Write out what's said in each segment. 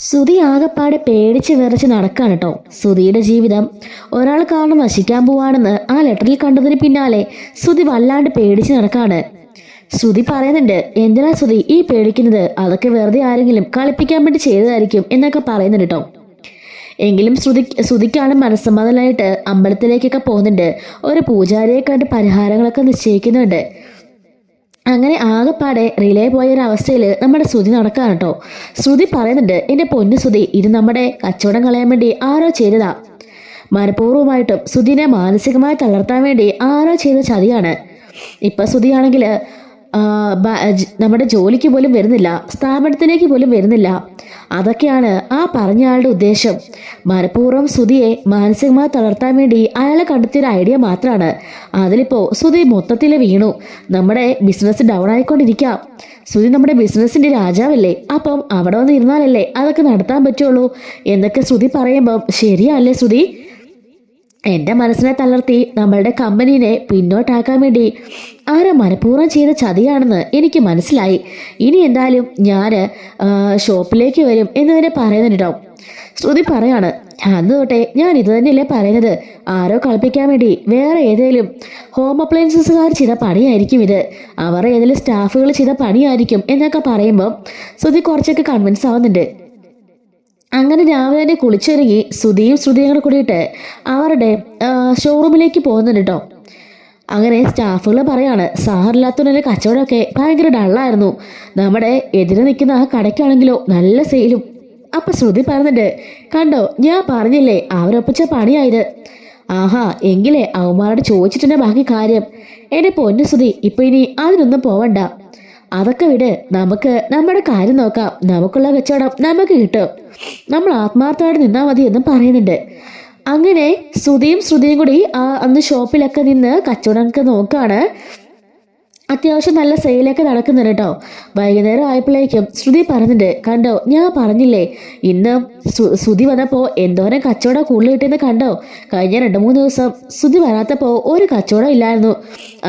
സുധി ആകെപ്പാടെ പേടിച്ച് വിറച്ച് നടക്കാണ് കേട്ടോ. സുധിയുടെ ജീവിതം ഒരാൾ കാരണം നശിക്കാൻ പോവാണെന്ന് ആ ലെറ്ററിൽ കണ്ടതിന് പിന്നാലെ സുധി വല്ലാണ്ട് പേടിച്ച് നടക്കാണ്. സുധി പറയുന്നുണ്ട്, എന്തിനാ സുധി ഈ പേടിക്കുന്നത്, അതൊക്കെ വെറുതെ ആരെങ്കിലും കളിപ്പിക്കാൻ വേണ്ടി ചെയ്തതായിരിക്കും എന്നൊക്കെ പറയുന്നുണ്ട് കേട്ടോ. എങ്കിലും സുധിക്കാണ് മനസ്സമ്മതനായിട്ട് അമ്പലത്തിലേക്കൊക്കെ പോകുന്നുണ്ട്. ഒരു പൂജാരിയെ കണ്ട് പരിഹാരങ്ങളൊക്കെ നിശ്ചയിക്കുന്നുണ്ട്. അങ്ങനെ ആകെപ്പാടെ റിലേ പോയൊരവസ്ഥയിൽ നമ്മുടെ ശ്രുതി നടക്കാണ് കേട്ടോ. ശ്രുതി പറയുന്നുണ്ട്, എൻ്റെ പൊന്നു ശ്രുതി, ഇത് നമ്മുടെ കച്ചവടം കളയാൻ വേണ്ടി ആരോ ചെയ്തതാ. മനഃപൂർവ്വമായിട്ടും ശ്രുതിനെ മാനസികമായി തളർത്താൻ വേണ്ടി ആരോ ചെയ്ത ചതിയാണ്. ഇപ്പം ശ്രുതിയാണെങ്കിൽ നമ്മുടെ ജോലിക്ക് പോലും വരുന്നില്ല, സ്ഥാപനത്തിലേക്ക് പോലും വരുന്നില്ല. അതൊക്കെയാണ് ആ പറഞ്ഞ ആളുടെ ഉദ്ദേശം. മനഃപൂർവ്വം ശ്രുതിയെ മാനസികമായി തളർത്താൻ വേണ്ടി അയാളെ കണ്ടെത്തിയൊരു ഐഡിയ മാത്രമാണ്. അതിലിപ്പോൾ ശ്രുതി മൊത്തത്തിൽ വീണു. നമ്മുടെ ബിസിനസ് ഡൗൺ ആയിക്കൊണ്ടിരിക്കാം. ശ്രുതി നമ്മുടെ ബിസിനസ്സിന്റെ രാജാവല്ലേ, അപ്പം അവിടെ വന്ന് ഇരുന്നാലല്ലേ അതൊക്കെ നടത്താൻ പറ്റുള്ളൂ എന്നൊക്കെ ശ്രുതി പറയുമ്പം ശരിയല്ലേ ശ്രുതി? എൻ്റെ മനസ്സിനെ തളർത്തി നമ്മളുടെ കമ്പനീനെ പിന്നോട്ടാക്കാൻ വേണ്ടി ആരോ മനഃപൂർവ്വം ചെയ്ത ചതിയാണെന്ന് എനിക്ക് മനസ്സിലായി. ഇനി എന്തായാലും ഞാൻ ഷോപ്പിലേക്ക് വരും എന്നതിനെ പറയുന്നുണ്ടോ. ശ്രുതി പറയാണ്, അന്ന് തൊട്ടേ ഞാൻ ഇത് തന്നെയല്ലേ പറയുന്നത്, ആരോ കളിപ്പിക്കാൻ വേണ്ടി വേറെ ഏതെങ്കിലും ഹോം അപ്ലയൻസസുകാർ ചെയ്ത പണിയായിരിക്കും ഇത്, അവർ ഏതെങ്കിലും സ്റ്റാഫുകൾ ചെയ്ത പണിയായിരിക്കും എന്നൊക്കെ പറയുമ്പം ശ്രുതി കുറച്ചൊക്കെ കൺവിൻസ് ആവുന്നുണ്ട്. അങ്ങനെ രാവിലെ തന്നെ കുളിച്ചൊരുങ്ങി ശ്രുതിയും കൂടെ കൂടിയിട്ട് അവരുടെ ഷോറൂമിലേക്ക് പോകുന്നുണ്ട് കേട്ടോ. അങ്ങനെ സ്റ്റാഫുകൾ പറയാണ്, സാറില്ലാത്തതിൻ്റെ കച്ചവടമൊക്കെ ഭയങ്കര ഡള്ളായിരുന്നു, നമ്മുടെ എതിരെ നിൽക്കുന്ന ആ കടയ്ക്കാണെങ്കിലോ നല്ല സെയിലും. അപ്പം ശ്രുതി പറയുന്നുണ്ട്, കണ്ടോ ഞാൻ പറഞ്ഞില്ലേ അവരൊപ്പിച്ച പണിയായത്. ആഹാ, എങ്കിലേ അവന്മാരോട് ചോദിച്ചിട്ടുണ്ടെ ബാക്കി കാര്യം. എൻ്റെ പൊന്നു ശ്രുതി, ഇപ്പം ഇനി അതിനൊന്നും പോവണ്ട, അതൊക്കെ വിട്, നമുക്ക് നമ്മുടെ കാര്യം നോക്കാം, നമുക്കുള്ള കച്ചവടം നമുക്ക് കിട്ടും, നമ്മൾ ആത്മാർത്ഥമായിട്ട് നിന്നാൽ മതി എന്നും പറയുന്നുണ്ട്. അങ്ങനെ ശ്രുതിയും കൂടി അന്ന് ഷോപ്പിലൊക്കെ നിന്ന് കച്ചവടമൊക്കെ നോക്കാണ്. അത്യാവശ്യം നല്ല സെയിലൊക്കെ നടക്കുന്നുണ്ട് കേട്ടോ. വൈകുന്നേരം ആയപ്പോഴേക്കും ശ്രുതി പറയുന്നുണ്ട്, കണ്ടോ ഞാൻ പറഞ്ഞില്ലേ ഇന്ന് ശ്രുതി വന്നപ്പോൾ എന്തോരം കച്ചവടം കൂടുതൽ കിട്ടിയെന്ന് കണ്ടോ. കഴിഞ്ഞ 2-3 ദിവസം ശ്രുതി വരാത്തപ്പോൾ ഒരു കച്ചവടം ഇല്ലായിരുന്നു.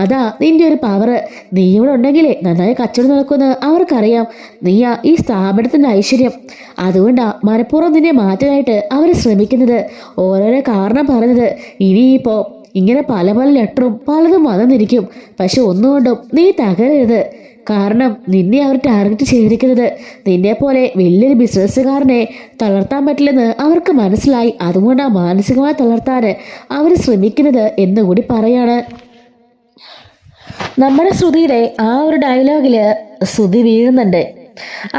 അതാ നിന്റെ ഒരു പവർ. നീ ഇവിടെ ഉണ്ടെങ്കിലേ നന്നായി കച്ചവടം നടക്കുമെന്ന് അവർക്കറിയാം. നീയാ ഈ സ്ഥാപനത്തിൻ്റെ ഐശ്വര്യം. അതുകൊണ്ടാ മനഃപൂർവ്വം നിന്നെ മാറ്റാനായിട്ട് അവർ ശ്രമിക്കുന്നത്, ഓരോരോ കാരണം പറഞ്ഞത്. ഇനിയിപ്പോൾ ഇങ്ങനെ പല പല ലെറ്ററും പലതും വന്നിരിക്കും, പക്ഷെ ഒന്നുകൊണ്ടും നീ തകരരുത്. കാരണം നിന്നെ അവർ ടാർഗറ്റ് ചെയ്തിരിക്കുന്നത് നിന്നെ പോലെ വലിയൊരു ബിസിനസ്സുകാരനെ തളർത്താൻ പറ്റില്ലെന്ന് അവർക്ക് മനസ്സിലായി. അതുകൊണ്ടാണ് മാനസികമായി തളർത്താൻ അവർ ശ്രമിക്കുന്നത് എന്നുകൂടി പറയാണ്. നമ്മുടെ ശ്രുതിയുടെ ആ ഒരു ഡയലോഗില് ശ്രുതി വീഴുന്നുണ്ട്.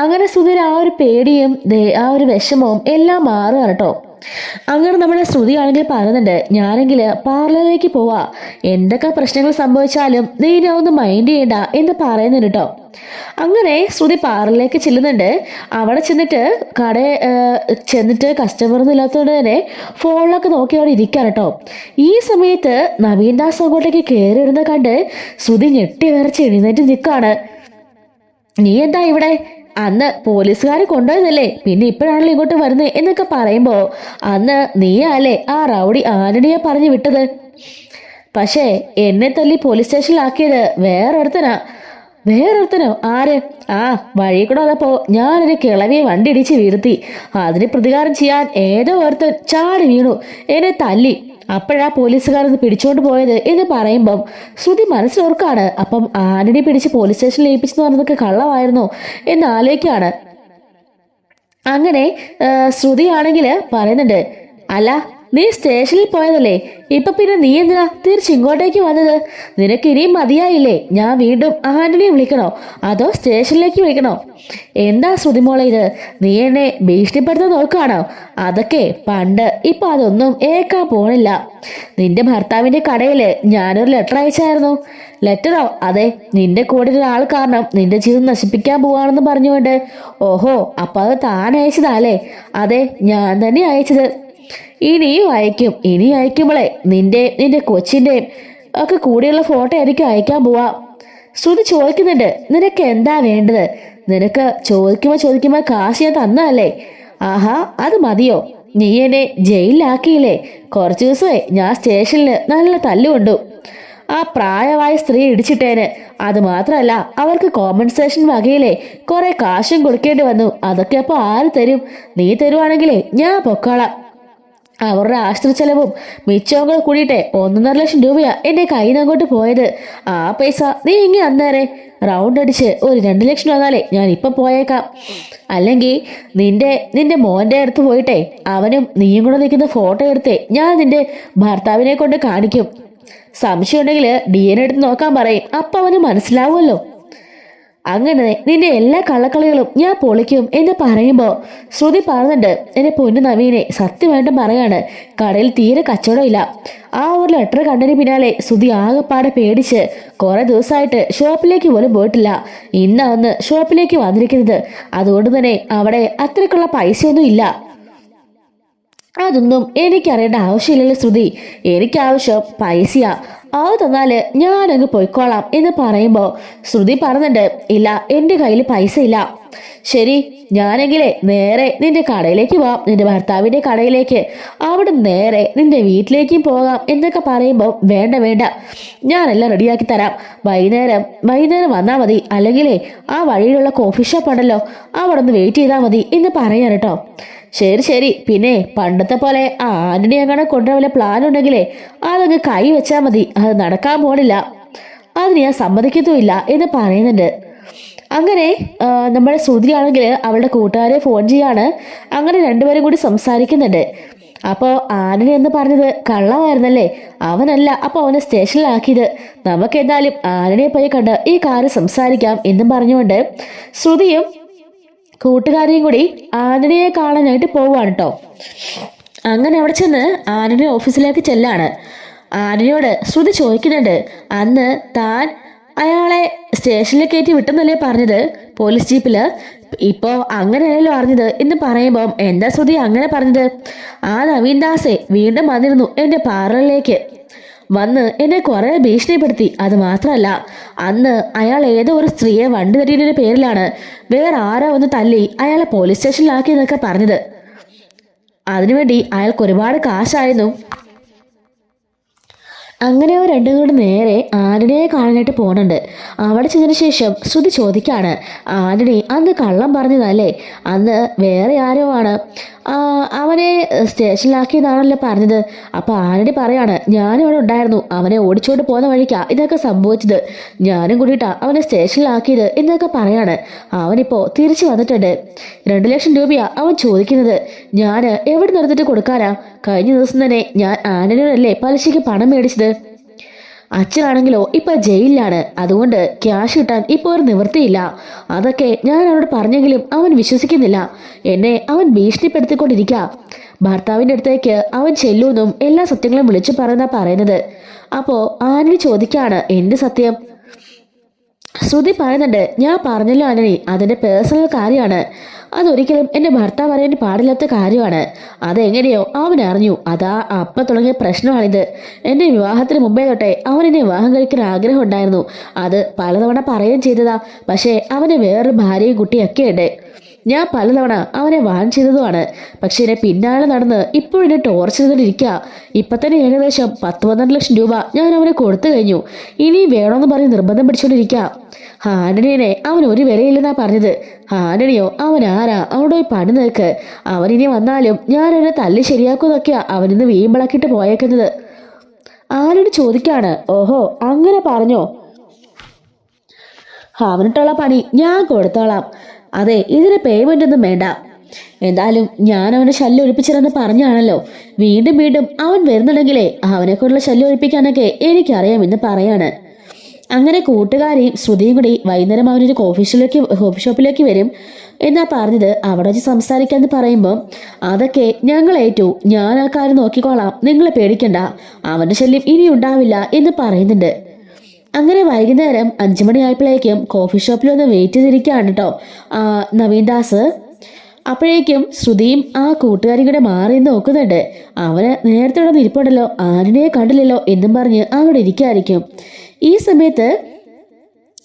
അങ്ങനെ ശ്രുതിയുടെ ആ ഒരു പേടിയും ആ ഒരു വിഷമവും എല്ലാം മാറുകയാണ് കേട്ടോ. അങ്ങനെ നമ്മുടെ ശ്രുതി ആണെങ്കിൽ പറയുന്നുണ്ട്, ഞാനെങ്കിൽ പാർലറിലേക്ക് പോവാ, എന്തൊക്കെ പ്രശ്നങ്ങൾ സംഭവിച്ചാലും നീ ഒന്ന് മൈൻഡ് ചെയ്യണ്ട എന്ന് പറയുന്നുണ്ട് കേട്ടോ. അങ്ങനെ ശ്രുതി പാർലറിലേക്ക് ചെല്ലുന്നുണ്ട്. അവിടെ ചെന്നിട്ട് കസ്റ്റമറൊന്നും ഇല്ലാത്തതുകൊണ്ട് തന്നെ ഫോണിലൊക്കെ നോക്കി അവിടെ ഇരിക്കാൻ കേട്ടോ. ഈ സമയത്ത് നവീൻ ദാസ് അങ്ങോട്ടേക്ക് കയറി വരുന്നത് കണ്ട് ശ്രുതി ഞെട്ടി വിറച്ച് എഴുന്നേറ്റ് നിൽക്കാണ്. നീ എന്താ ഇവിടെ? അന്ന് പോലീസുകാരെ കൊണ്ടുപോയതല്ലേ, പിന്നെ ഇപ്പോഴാണല്ലോ ഇങ്ങോട്ട് വരുന്നത് എന്നൊക്കെ പറയുമ്പോ അന്ന് നീയല്ലേ ആ റൗഡി ആന്റണിയെ പറഞ്ഞു വിട്ടത്. പക്ഷേ എന്നെ തല്ലി പോലീസ് സ്റ്റേഷനിലാക്കിയത് വേറൊരുത്തനോ? ആര്? ആ വഴി കൂടെ വന്നപ്പോ ഞാനൊരു കിളവിയെ വണ്ടി ഇടിച്ച് വീഴ്ത്തി, അതിന് പ്രതികാരം ചെയ്യാൻ ഏതോ ഒരുത്തൻ ചാടി വീണു, എന്നെ തല്ലി, അപ്പോഴാ പോലീസുകാരൊന്ന് പിടിച്ചോണ്ട് പോയത് എന്ന് പറയുമ്പം ശ്രുതി മനസ്സിലോർക്കാണ്. അപ്പം ആന്റണി പിടിച്ച് പോലീസ് സ്റ്റേഷനിൽ ഏൽപ്പിച്ചെന്ന് പറഞ്ഞതൊക്കെ കള്ളമായിരുന്നു എന്ന് ആലോചിക്കാണ്. അങ്ങനെ ശ്രുതി ആണെങ്കിൽ പറയുന്നുണ്ട്, അല്ല നീ സ്റ്റേഷനിൽ പോയതല്ലേ, ഇപ്പൊ പിന്നെ നീ എന്തിനാ തിരിച്ചിങ്ങോട്ടേക്ക് വന്നത്? നിനക്ക് ഇനിയും മതിയായില്ലേ? ഞാൻ വീണ്ടും ആന്റണിയെ വിളിക്കണോ അതോ സ്റ്റേഷനിലേക്ക് വിളിക്കണോ? എന്താ ശ്രുതിമോളെ ഇത്, നീ എന്നെ ഭീഷണിപ്പെടുത്താൻ നോക്കുകയാണോ? അതൊക്കെ പണ്ട്, ഇപ്പൊ അതൊന്നും ഏക്കാൻ പോണില്ല. നിന്റെ ഭർത്താവിന്റെ കടയിൽ ഞാനൊരു ലെറ്റർ അയച്ചായിരുന്നു. ലെറ്ററോ? അതെ, നിന്റെ കൂടെ ഒരാൾ കാരണം നിന്റെ ജീവിതം നശിപ്പിക്കാൻ പോവാണെന്ന് പറഞ്ഞുകൊണ്ട്. ഓഹോ, അപ്പൊ അത് താൻ അയച്ചതാല്ലേ? അതെ, ഞാൻ തന്നെ അയച്ചത്. ഇനിയും അയക്കുമ്പോളെ നിന്റെ കൊച്ചിൻ്റെയും ഒക്കെ കൂടെയുള്ള ഫോട്ടോ എനിക്ക് അയക്കാൻ പോവാ. ശ്രുതി ചോദിക്കുന്നുണ്ട്, നിനക്ക് എന്താ വേണ്ടത്? നിനക്ക് ചോദിക്കുമ്പോ കാശ് ഞാൻ തന്നതല്ലേ? ആഹാ, അത് മതിയോ? നീ എന്നെ ജയിലിലാക്കിയില്ലേ? കുറച്ച് ദിവസമായി ഞാൻ സ്റ്റേഷനിൽ നല്ല തല്ലുകൊണ്ടു. ആ പ്രായമായ സ്ത്രീ ഇടിച്ചിട്ടേന്. അത് മാത്രമല്ല അവർക്ക് കോമ്പൻസേഷൻ വകയിലെ കുറെ കാശും കൊടുക്കേണ്ടി വന്നു. അതൊക്കെ അപ്പൊ ആര് തരും? നീ തരുവാണെങ്കിലേ ഞാൻ പൊക്കോളാം. അവരുടെ ആശുപത്രി ചെലവും മിച്ചവും കൂടെ കൂടിയിട്ടെ 1.5 ലക്ഷം രൂപയാ എന്റെ കയ്യിൽ നിന്ന് അങ്ങോട്ട് പോയത്. ആ പൈസ നീ ഇങ്ങനെ അന്നേരെ റൗണ്ട് അടിച്ച് ഒരു 2 ലക്ഷം വന്നാലേ ഞാൻ ഇപ്പൊ പോയേക്കാം. അല്ലെങ്കിൽ നിന്റെ മോന്റെ അടുത്ത് പോയിട്ടെ അവനും നീയും കൂടെ നിൽക്കുന്ന ഫോട്ടോ എടുത്തേ ഞാൻ നിന്റെ ഭർത്താവിനെ കൊണ്ട് കാണിക്കും. സംശയം ഉണ്ടെങ്കിൽ DNA എടുത്ത് നോക്കാൻ പറയും. അപ്പൊ അവന് മനസ്സിലാവുമല്ലോ. അങ്ങനെ നിന്റെ എല്ലാ കള്ളക്കളികളും ഞാൻ പൊളിക്കും എന്ന് പറയുമ്പോ ശ്രുതി പറയുന്നുണ്ട്, എന്റെ പൊന്നു നവീനെ സത്യമായിട്ടും പറയാണ്, കടയിൽ തീരെ കച്ചവടമില്ല. ആ ഒരു ലെറ്റർ കണ്ടതിന് പിന്നാലെ ശ്രുതി ആകെപ്പാടെ പേടിച്ച് കുറെ ദിവസമായിട്ട് ഷോപ്പിലേക്ക് പോലും പോയിട്ടില്ല. ഇന്നാ ഒന്ന് ഷോപ്പിലേക്ക് വന്നിരിക്കുന്നത്. അതുകൊണ്ട് തന്നെ അവിടെ അത്രയ്ക്കുള്ള പൈസയൊന്നും ഇല്ല. അതൊന്നും എനിക്കറിയേണ്ട ആവശ്യമില്ലല്ലോ ശ്രുതി, എനിക്കാവശ്യം പൈസയാ. അത് തന്നാല് ഞാനങ്ങ് പോയിക്കോളാം എന്ന് പറയുമ്പോ ശ്രുതി പറയുന്നുണ്ട്, ഇല്ല എന്റെ കയ്യിൽ പൈസ ഇല്ല. ശരി, ഞാനെങ്കിലേ നേരെ നിന്റെ കടയിലേക്ക് പോവാം, നിന്റെ ഭർത്താവിന്റെ കടയിലേക്ക്. അവിടെ നേരെ നിന്റെ വീട്ടിലേക്കും പോകാം എന്നൊക്കെ പറയുമ്പോൾ വേണ്ട വേണ്ട, ഞാനെല്ലാം റെഡിയാക്കി തരാം. വൈകുന്നേരം വന്നാൽ മതി. അല്ലെങ്കിലേ ആ വഴിയിലുള്ള കോഫി ഷോപ്പ് ഉണ്ടല്ലോ, അവിടെ ഒന്ന് വെയിറ്റ് ചെയ്താൽ മതി എന്ന് പറയാൻ കേട്ടോ. ശരി, പിന്നെ പണ്ടത്തെ പോലെ ആന്റണി അങ്ങനെ കൊണ്ടുവരാൻ വല്ല പ്ലാൻ ഉണ്ടെങ്കിലേ അതങ്ങ് കൈ വെച്ചാൽ മതി. അത് നടക്കാൻ പോണില്ല, അതിന് ഞാൻ സമ്മതിക്കത്തുമില്ല എന്ന് പറയുന്നുണ്ട്. അങ്ങനെ നമ്മുടെ ശ്രുതിയാണെങ്കിൽ അവളുടെ കൂട്ടുകാരെ ഫോൺ ചെയ്യാണ്. അങ്ങനെ രണ്ടുപേരും കൂടി സംസാരിക്കുന്നുണ്ട്. അപ്പോൾ ആന്റണി എന്ന് പറഞ്ഞത് കള്ളമായിരുന്നല്ലേ? അവനല്ല അപ്പോൾ അവനെ സ്റ്റേഷനിലാക്കിയത്. നമുക്ക് എന്തായാലും ആന്റണിയെ പോയി കണ്ട് ഈ കാര്യം സംസാരിക്കാം എന്നും പറഞ്ഞുകൊണ്ട് ശ്രുതിയും കൂട്ടുകാരെയും കൂടി ആന്റണിയെ കാണാനായിട്ട് പോവാണ് കേട്ടോ. അങ്ങനെ അവിടെ ചെന്ന് ആന്റണി ഓഫീസിലേക്ക് ചെല്ലാണ്. ആന്റണിയോട് ശ്രുതി ചോദിക്കുന്നുണ്ട്, അന്ന് താൻ അയാളെ സ്റ്റേഷനിൽ കയറ്റി വിട്ടെന്നല്ലേ പറഞ്ഞത് പോലീസ് ജീപ്പില്? ഇപ്പോ അങ്ങനെയല്ലോ അറിഞ്ഞത് എന്ന് പറയുമ്പം എന്താ ശ്രുതി അങ്ങനെ പറഞ്ഞത്? ആ നവീൻ ദാസെ വീണ്ടും വന്നിരുന്നു എന്റെ പാർലറിലേക്ക് വന്ന് എന്നെ കുറെ ഭീഷണിപ്പെടുത്തി. അത് മാത്രമല്ല, അന്ന് അയാൾ ഏതോ ഒരു സ്ത്രീയെ വണ്ടി തട്ടിയതിന്റെ പേരിലാണ് വേറെ ആരോ ഒന്ന് തല്ലി അയാളെ പോലീസ് സ്റ്റേഷനിലാക്കിയെന്നൊക്കെ പറഞ്ഞത്. അതിനുവേണ്ടി അയാൾക്ക് ഒരുപാട് കാശായിരുന്നു. അങ്ങനെ അവർ രണ്ടും കൂടെ നേരെ ആന്റണിയെ കാണാനായിട്ട് പോകുന്നുണ്ട്. അവിടെ ചെന്നതിന് ശേഷം ശ്രുതി ചോദിക്കാണ്, ആന്റണി അന്ന് കള്ളം പറഞ്ഞതല്ലേ? അന്ന് വേറെ ആരോ ആണ് അവനെ സ്റ്റേഷനിലാക്കിയതാണല്ലോ പറഞ്ഞത്. അപ്പൊ ആന്റണി പറയാണ്, ഞാനും അവിടെ ഉണ്ടായിരുന്നു. അവനെ ഓടിച്ചോണ്ട് പോകുന്ന വഴിക്കാ ഇതൊക്കെ സംഭവിച്ചത്. ഞാനും കൂടിയിട്ടാ അവനെ സ്റ്റേഷനിലാക്കിയത് എന്നൊക്കെ പറയാണ്. അവനിപ്പോ തിരിച്ചു വന്നിട്ടുണ്ട്. 2 ലക്ഷം രൂപയാ അവൻ ചോദിക്കുന്നത്. ഞാൻ എവിടെ നിർത്തിട്ട് കൊടുക്കാനാ? കഴിഞ്ഞ ദിവസം തന്നെ ഞാൻ ആന്റണിയോടല്ലേ പലിശയ്ക്ക് പണം മേടിച്ചത്. അച്ഛനാണെങ്കിലോ ഇപ്പൊ ജയിലിലാണ്. അതുകൊണ്ട് ക്യാഷ് കിട്ടാൻ ഇപ്പോൾ ഒരു നിവൃത്തിയില്ല. അതൊക്കെ ഞാൻ അവനോട് പറഞ്ഞെങ്കിലും അവൻ വിശ്വസിക്കുന്നില്ല. എന്നെ അവൻ ഭീഷണിപ്പെടുത്തിക്കൊണ്ടിരിക്കുക. ഭർത്താവിന്റെ അടുത്തേക്ക് അവൻ ചെല്ലുമെന്നും എല്ലാ സത്യങ്ങളും വിളിച്ചു പറയുന്നത്. അപ്പോ ആന്റണി ചോദിക്കാണ്, എന്ത് സത്യം? ശ്രുതി പറയുന്നുണ്ട്, ഞാൻ പറഞ്ഞല്ലോ ആന്റണി, അതിന്റെ പേഴ്സണൽ കാര്യമാണ്. അതൊരിക്കലും എന്റെ ഭർത്താവ് അറിയാൻ പാടില്ലാത്ത കാര്യമാണ്. അതെങ്ങനെയോ അവൻ അറിഞ്ഞു. അതാ അപ്പം തുടങ്ങിയ പ്രശ്നമാണിത്. എന്റെ വിവാഹത്തിന് മുമ്പേ തൊട്ടേ അവൻ എന്നെ വിവാഹം കഴിക്കാൻ ആഗ്രഹം ഉണ്ടായിരുന്നു. അത് പലതവണ പറയുകയും ചെയ്തതാ. പക്ഷേ അവന് വേറൊരു ഭാര്യയും കുട്ടിയൊക്കെ ഉണ്ട്. ഞാൻ പലതവണ അവനെ വാൺ ചെയ്തതുമാണ്. പക്ഷെ എന്നെ പിന്നാലെ നടന്ന് ഇപ്പോഴും എന്നെ ടോർച്ചർ ചെയ്തുകൊണ്ടിരിക്കുക. ഇപ്പൊ തന്നെ ഏകദേശം 10-12 ലക്ഷം രൂപ ഞാൻ അവനെ കൊടുത്തു കഴിഞ്ഞു. ഇനിയും വേണമെന്ന് പറഞ്ഞ് നിർബന്ധം പിടിച്ചുകൊണ്ടിരിക്കുക. ആന്റണിയെ അവൻ ഒരു വിലയില്ലെന്നാ പറഞ്ഞത്. ആന്റണിയോ അവൻ ആരാ? അവനോട് പോയി പണി നിൽക്ക്. അവനിനി വന്നാലും ഞാൻ അവനെ തല്ലി ശരിയാക്കുന്നൊക്കെയാ അവനിന്ന് വീമ്പിളക്കിട്ട് പോയേക്കുന്നത്. ആന്റണി ചോദിക്കാണ്, ഓഹോ അങ്ങനെ പറഞ്ഞോ? അവനിട്ടുള്ള പണി ഞാൻ കൊടുത്തോളാം. അതെ, ഇതിന് പേയ്മെന്റ് ഒന്നും വേണ്ട. എന്തായാലും ഞാൻ അവനെ ശല്യം ഒഴിപ്പിച്ചിരുന്ന് പറഞ്ഞാണല്ലോ. വീണ്ടും അവൻ വരുന്നുണ്ടെങ്കിലേ അവനെക്കൊണ്ടുള്ള ശല്യം ഒഴിപ്പിക്കാനൊക്കെ എനിക്കറിയാമെന്ന് പറയാണ്. അങ്ങനെ കൂട്ടുകാരെയും ശ്രുതിയും കൂടി വൈകുന്നേരം അവനൊരു കോഫി ഷോപ്പിലേക്ക് വരും എന്നാ പറഞ്ഞത്. അവിടെ വെച്ച് സംസാരിക്കാന്ന് പറയുമ്പോൾ, അതൊക്കെ ഞങ്ങൾ ഏറ്റു, ഞാൻ ആ കാര്യം നോക്കിക്കോളാം, നിങ്ങൾ പേടിക്കണ്ട, അവന്റെ ശല്യം ഇനി ഉണ്ടാവില്ല എന്ന് പറയുന്നുണ്ട്. അങ്ങനെ വൈകുന്നേരം 5 മണിയായപ്പോഴേക്കും കോഫി ഷോപ്പിൽ ഒന്ന് വെയിറ്റ് ചെയ്തിരിക്കുകയാണ് കേട്ടോ നവീൻ ദാസ്. അപ്പോഴേക്കും ശ്രുതിയും ആ കൂട്ടുകാരും കൂടെ മാറി നോക്കുന്നുണ്ട്. അവന് നേരത്തെ ഇവിടെ ഇരിപ്പുണ്ടല്ലോ, ആന്റണിയെ കണ്ടില്ലല്ലോ എന്നും പറഞ്ഞ് അവിടെ ഇരിക്കായിരിക്കും. ഈ സമയത്ത്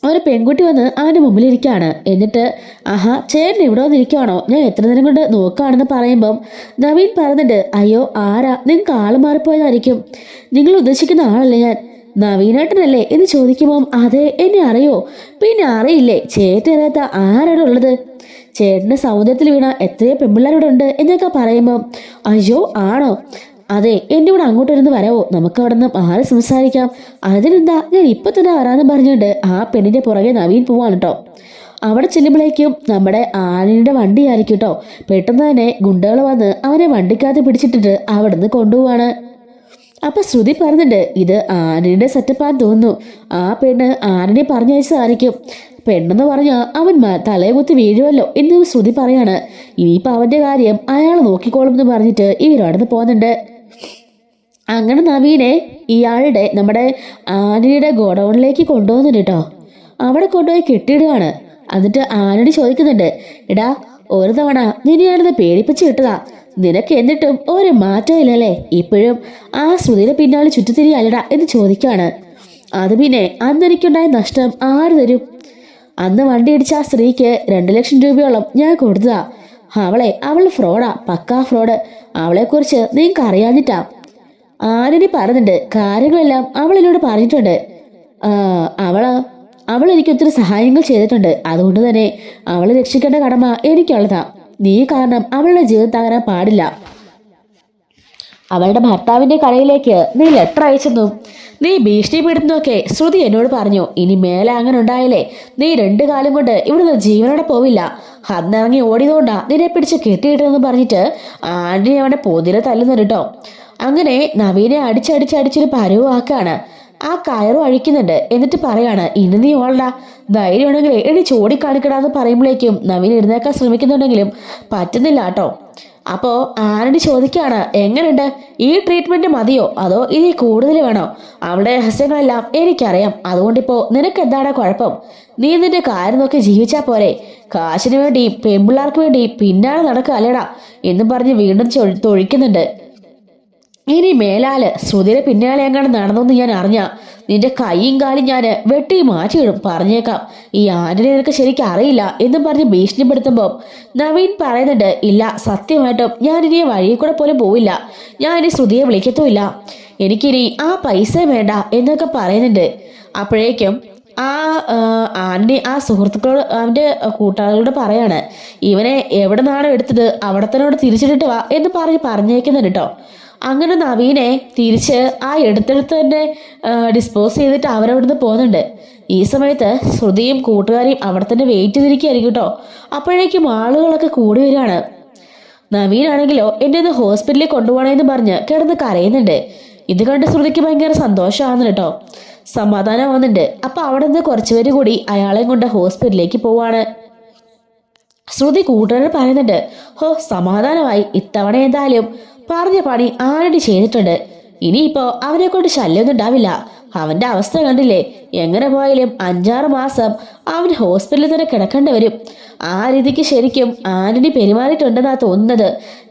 ഒരു പെൺകുട്ടി വന്ന് അവന്റെ മുമ്പിലിരിക്കുകയാണ്. എന്നിട്ട്, ആഹാ ചേട്ടൻ ഇവിടെ വന്നിരിക്കുവാണോ? ഞാൻ എത്ര നേരം കൊണ്ട് നോക്കുകയാണെന്ന് പറയുമ്പം നവീൻ പറയുന്നുണ്ട്, അയ്യോ ആരാ? നിങ്ങൾക്ക് ആള് മാറിപ്പോയതായിരിക്കും. നിങ്ങൾ ഉദ്ദേശിക്കുന്ന ആളല്ലേ ഞാൻ. നവീനേട്ടനല്ലേ എന്ന് ചോദിക്കുമ്പോൾ അതെ, എന്നെ അറിയോ? പിന്നെ അറിയില്ലേ, ചേട്ടനറിയാത്ത ആരാണ് ഉള്ളത്? ചേട്ടന്റെ സൗന്ദര്യത്തിൽ വീണ എത്രയോ പെൺപിള്ളേരോടെ ഉണ്ട് എന്നൊക്കെ പറയുമ്പോൾ അയ്യോ ആണോ? അതെ, എൻ്റെ കൂടെ അങ്ങോട്ട് വരുന്ന് വരാവോ? നമുക്ക് അവിടെ നിന്ന് മാറി സംസാരിക്കാം. അതിനെന്താ, ഞാൻ ഇപ്പൊ തന്നെ വരാമെന്ന് പറഞ്ഞുകൊണ്ട് ആ പെണ്ണിന്റെ പുറകെ നവീൻ പോവാണ് കേട്ടോ. അവിടെ ചെല്ലുമ്പോഴേക്കും നമ്മുടെ ആനിയുടെ വണ്ടി ആയിരിക്കും കേട്ടോ. പെട്ടെന്ന് തന്നെ ഗുണ്ടകൾ വന്ന് അവനെ വണ്ടിക്കകത്ത് പിടിച്ചിട്ടിട്ട് അവിടെ നിന്ന് കൊണ്ടുപോവാണ്. അപ്പൊ ശ്രുതി പറയുന്നുണ്ട്, ഇത് ആനിയുടെ സെറ്റപ്പാന്ന് തോന്നുന്നു. ആ പെണ്ണ് ആനിനെ പറഞ്ഞയച്ചതായിരിക്കും. പെണ്ണെന്ന് പറഞ്ഞാൽ അവൻ തലയെ കുത്തി വീഴുമല്ലോ എന്ന് ശ്രുതി പറയാണ്. ഇനിയിപ്പോൾ അവന്റെ കാര്യം അയാൾ നോക്കിക്കോളും എന്ന് പറഞ്ഞിട്ട് ഇവരവിടുന്ന് പോകുന്നുണ്ട്. അങ്ങനെ നവീനെ ഇയാളുടെ നമ്മുടെ ആനയുടെ ഗോഡൗണിലേക്ക് കൊണ്ടുപോകുന്നുണ്ട് കേട്ടോ. അവിടെ കൊണ്ടുപോയി കെട്ടിയിടുകയാണ്. എന്നിട്ട് ആനയോട് ചോദിക്കുന്നുണ്ട്, എടാ ഒരു തവണ നിന്നെയാണെന്ന് പേടിപ്പിച്ച് കിട്ടതാ, നിനക്ക് എന്നിട്ടും ഒരു മാറ്റം ഇല്ലല്ലേ? ഇപ്പോഴും ആ ശ്രുതിയുടെ പിന്നാലെ ചുറ്റിത്തിരിയല്ലടാ എന്ന് ചോദിക്കാണ്. അത് പിന്നെ അന്ന് എനിക്കുണ്ടായ നഷ്ടം ആര് തരും? അന്ന് വണ്ടി ഇടിച്ച ആ സ്ത്രീക്ക് 2 ലക്ഷം രൂപയോളം ഞാൻ കൊടുത്തതാ. അവൾ ഫ്രോഡാ, പക്കാ ഫ്രോഡ്. അവളെക്കുറിച്ച് നിങ്ങൾക്ക് അറിയാഞ്ഞിട്ടാ. ആനനി പറയുന്നുണ്ട്, കാര്യങ്ങളെല്ലാം അവൾ എന്നോട് പറഞ്ഞിട്ടുണ്ട്. അവൾ എനിക്ക് ഒത്തിരി സഹായങ്ങൾ ചെയ്തിട്ടുണ്ട്. അതുകൊണ്ട് തന്നെ അവളെ രക്ഷിക്കേണ്ട കടമ എനിക്കുള്ളതാ. നീ കാരണം അവളുടെ ജീവിതം തകരാൻ പാടില്ല. അവളുടെ ഭർത്താവിന്റെ കടയിലേക്ക് നീ ലെറ്റർ അയച്ചെന്നും നീ ഭീഷണിപ്പെടുത്തുന്നൊക്കെ ശ്രുതി എന്നോട് പറഞ്ഞു. ഇനി മേലെ അങ്ങനെ ഉണ്ടായാലേ നീ 2 കാലം കൊണ്ട് ഇവിടുന്ന് ജീവനോടെ പോവില്ല. അന്നിറങ്ങി ഓടിയതുകൊണ്ടാ നിന്നെ പിടിച്ച് കെട്ടിയിട്ടെന്ന് പറഞ്ഞിട്ട് ആന്റണി അവനെ പൊതിരെ തല്ലുന്നു കേട്ടോ. അങ്ങനെ നവീനെ അടിച്ചടിച്ചടിച്ചൊരു പരുവാക്കാണ്. ആ കയറും അഴിക്കുന്നുണ്ട്. എന്നിട്ട് പറയാണ്, ഇനി നീ ഓളടാ, ധൈര്യമാണെങ്കിൽ എടി ചോടിക്കാണിക്കടാന്ന് പറയുമ്പോഴേക്കും നവീൻ എഴുന്നേക്കാൻ ശ്രമിക്കുന്നുണ്ടെങ്കിലും പറ്റുന്നില്ല കേട്ടോ. അപ്പോ ആനടി ചോദിക്കാണ്, എങ്ങനെയുണ്ട്, ഈ ട്രീറ്റ്മെന്റ് മതിയോ അതോ ഇനി കൂടുതൽ വേണോ? അവളുടെ രഹസ്യങ്ങളെല്ലാം എനിക്കറിയാം. അതുകൊണ്ടിപ്പോ നിനക്ക് എന്താടാ കുഴപ്പം? നീ നിന്റെ കാര്യം നോക്കി ജീവിച്ചാ പോരെ? കാശിന് വേണ്ടി പെൺപിള്ളേർക്ക് വേണ്ടി പിന്നാലെ നടക്കുക അല്ലേടാ എന്നും പറഞ്ഞ് വീണ്ടും തൊഴിക്കുന്നുണ്ട്. ഇനി മേലാല് ശ്രുതിയുടെ പിന്നാലെ എങ്ങനെ നടന്നോന്ന് ഞാൻ അറിഞ്ഞ നിന്റെ കൈയും കാലും ഞാൻ വെട്ടി മാറ്റിയിടും, പറഞ്ഞേക്കാം. ഈ ആന്റണി നിനക്ക് ശരിക്കും അറിയില്ല എന്നും പറഞ്ഞ് ഭീഷണിപ്പെടുത്തുമ്പോൾ നവീൻ പറയുന്നുണ്ട്, ഇല്ല, സത്യമായിട്ടും ഞാൻ ഇനി വഴിയിൽ കൂടെ പോലും പോവില്ല. ഞാൻ ഇനി ശ്രുതിയെ വിളിക്കത്തുമില്ല. എനിക്കിനി ആ പൈസ വേണ്ട എന്നൊക്കെ പറയുന്നുണ്ട്. അപ്പോഴേക്കും ആന്റണി ആ സുഹൃത്തുക്കളോട് അവന്റെ കൂട്ടാളികളോട് പറയാണ്, ഇവനെ എവിടെ നിന്നാണോ എടുത്തത് അവിടെ തന്നെ തിരിച്ചിട്ടിട്ട് വാ എന്ന് പറഞ്ഞേക്കുന്നുണ്ട് കേട്ടോ. അങ്ങനെ നവീനെ തിരിച്ച് ആ എടുത്തെടുത്ത് തന്നെ ഡിസ്പോസ് ചെയ്തിട്ട് അവരവിടുന്ന് പോകുന്നുണ്ട്. ഈ സമയത്ത് ശ്രുതിയും കൂട്ടുകാരെയും അവിടെ തന്നെ വെയിറ്റ് ചെയ്തിരിക്കുകയായിരിക്കും കേട്ടോ. അപ്പോഴേക്കും ആളുകളൊക്കെ കൂടി വരികയാണ്. നവീനാണെങ്കിലോ എന്നെ ഒന്ന് ഹോസ്പിറ്റലിൽ കൊണ്ടുപോകണമെന്ന് പറഞ്ഞ് കിടന്ന് കരയുന്നുണ്ട്. ഇത് കണ്ട് ശ്രുതിക്ക് ഭയങ്കര സന്തോഷമാകുന്നു കേട്ടോ, സമാധാനമാവുന്നുണ്ട്. അപ്പൊ അവിടെ നിന്ന് കുറച്ചുപേര് കൂടി അയാളെയും കൊണ്ട് ഹോസ്പിറ്റലിലേക്ക് പോവാണ്. ശ്രുതി കൂട്ടുകാരോട് പറയുന്നുണ്ട്, ഹോ സമാധാനമായി, ഇത്തവണ എന്തായാലും പറഞ്ഞ പണി ആരടി ചെയ്തിട്ടുണ്ട്. ഇനിയിപ്പോ അവനെ കൊണ്ട് ശല്യമൊന്നും ഉണ്ടാവില്ല. അവന്റെ അവസ്ഥ കണ്ടില്ലേ, എങ്ങനെ പോയാലും 5-6 മാസം അവൻ ഹോസ്പിറ്റലിൽ തന്നെ കിടക്കേണ്ടി വരും. ആ രീതിക്ക് ശരിക്കും ആന്റണി പെരുമാറിയിട്ടുണ്ടെന്നാ തോന്നുന്നത്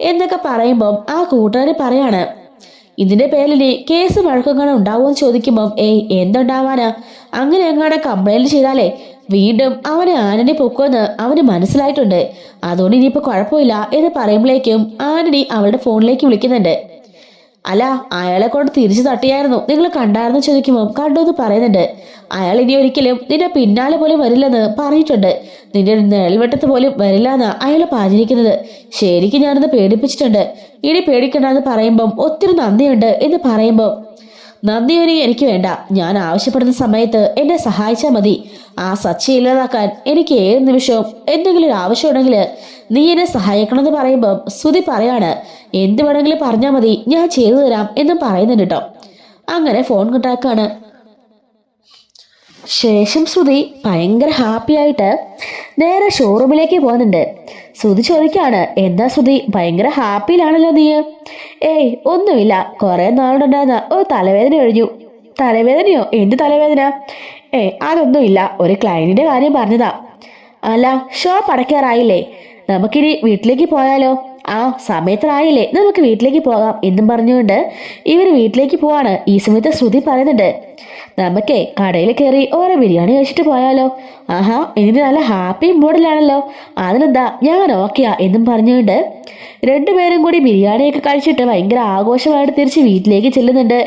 എന്നൊക്കെ പറയുമ്പം ആ കൂട്ടുകാരി പറയാണ്, ഇതിന്റെ പേരിൽ കേസ് വഴക്കെങ്ങാനും ഉണ്ടാവുമെന്ന് ചോദിക്കുമ്പം എന്തുണ്ടാവാനാ, അങ്ങനെ എങ്ങാനും കംപ്ലൈന്റ് ചെയ്താലേ വീണ്ടും അവനെ ആന്റണി പൊക്കുമെന്ന് അവന് മനസ്സിലായിട്ടുണ്ട്. അതുകൊണ്ട് ഇനിയിപ്പോ കുഴപ്പമില്ല എന്ന് പറയുമ്പോഴേക്കും ആന്റണി അവളുടെ ഫോണിലേക്ക് വിളിക്കുന്നുണ്ട്. അല്ല, അയാളെ കൊണ്ട് തിരിച്ചു തട്ടിയായിരുന്നു, നിങ്ങൾ കണ്ടായിരുന്നു ചോദിക്കുമ്പോൾ കണ്ടു എന്ന് പറയുന്നുണ്ട്. അയാൾ ഇനി ഒരിക്കലും നിന്റെ പിന്നാലെ പോലും വരില്ലെന്ന് പറഞ്ഞിട്ടുണ്ട്. നിന്റെ നിഴൽവെട്ടത്ത് പോലും വരില്ല എന്നാ അയാൾ പറഞ്ഞിരിക്കുന്നത്. ശരിക്കും ഞാനത് പേടിപ്പിച്ചിട്ടുണ്ട്. ഇനി പേടിക്കണ്ടെന്ന് പറയുമ്പം ഒത്തിരി നന്ദിയുണ്ട് എന്ന് പറയുമ്പോൾ നന്ദിയൊന്നും എനിക്ക് വേണ്ട, ഞാൻ ആവശ്യപ്പെടുന്ന സമയത്ത് എന്നെ സഹായിച്ചാൽ മതി. ആ സച്ചി ഇല്ലാതാക്കാൻ എനിക്ക് ഏത് നിമിഷവും എന്തെങ്കിലും ഒരു ആവശ്യമുണ്ടെങ്കിൽ നീ എന്നെ സഹായിക്കണമെന്ന് പറയുമ്പം ശ്രുതി പറയാണ്, എന്ത് വേണമെങ്കിലും പറഞ്ഞാൽ മതി, ഞാൻ ചെയ്തു തരാം എന്നും പറയുന്നുണ്ട് കേട്ടോ. അങ്ങനെ ഫോൺ കിട്ടാക്കാണ്. ശേഷം ശ്രുതി ഭയങ്കര ഹാപ്പി ആയിട്ട് നേരെ ഷോറൂമിലേക്ക് പോകുന്നുണ്ട്. ശ്രുതി ചോദിക്കാണ്, എന്താ ശ്രുതി ഭയങ്കര ഹാപ്പിയിലാണല്ലോ നീ? ഒന്നുമില്ല, കുറെ നാളുണ്ടായിരുന്ന ഒരു തലവേദന കഴിഞ്ഞു. തലവേദനയോ? എന്ത് തലവേദന? അതൊന്നുമില്ല, ഒരു ക്ലയന്റിന്റെ കാര്യം പറഞ്ഞതാ. അല്ല, ഷോപ്പ് അടയ്ക്കാറായില്ലേ? നമുക്കിനി വീട്ടിലേക്ക് പോയാലോ? ആ സമയത്തിനായില്ലേ, നമുക്ക് വീട്ടിലേക്ക് പോകാം എന്നും പറഞ്ഞുകൊണ്ട് ഇവർ വീട്ടിലേക്ക് പോവാണ്. ഈ സമയത്ത് ശ്രുതി പറയുന്നുണ്ട്, നമുക്കേ കടയിൽ കയറി ഓരോ ബിരിയാണി കഴിച്ചിട്ട് പോയാലോ? ആഹാ, എനിക്ക് നല്ല ഹാപ്പി മൂഡിലാണല്ലോ, അതിനെന്താ, ഞാൻ ഓക്കെയാ എന്നും പറഞ്ഞുകൊണ്ട് രണ്ടുപേരും കൂടി ബിരിയാണിയൊക്കെ കഴിച്ചിട്ട് ഭയങ്കര ആഘോഷമായിട്ട് തിരിച്ച് വീട്ടിലേക്ക് ചെല്ലുന്നുണ്ട്.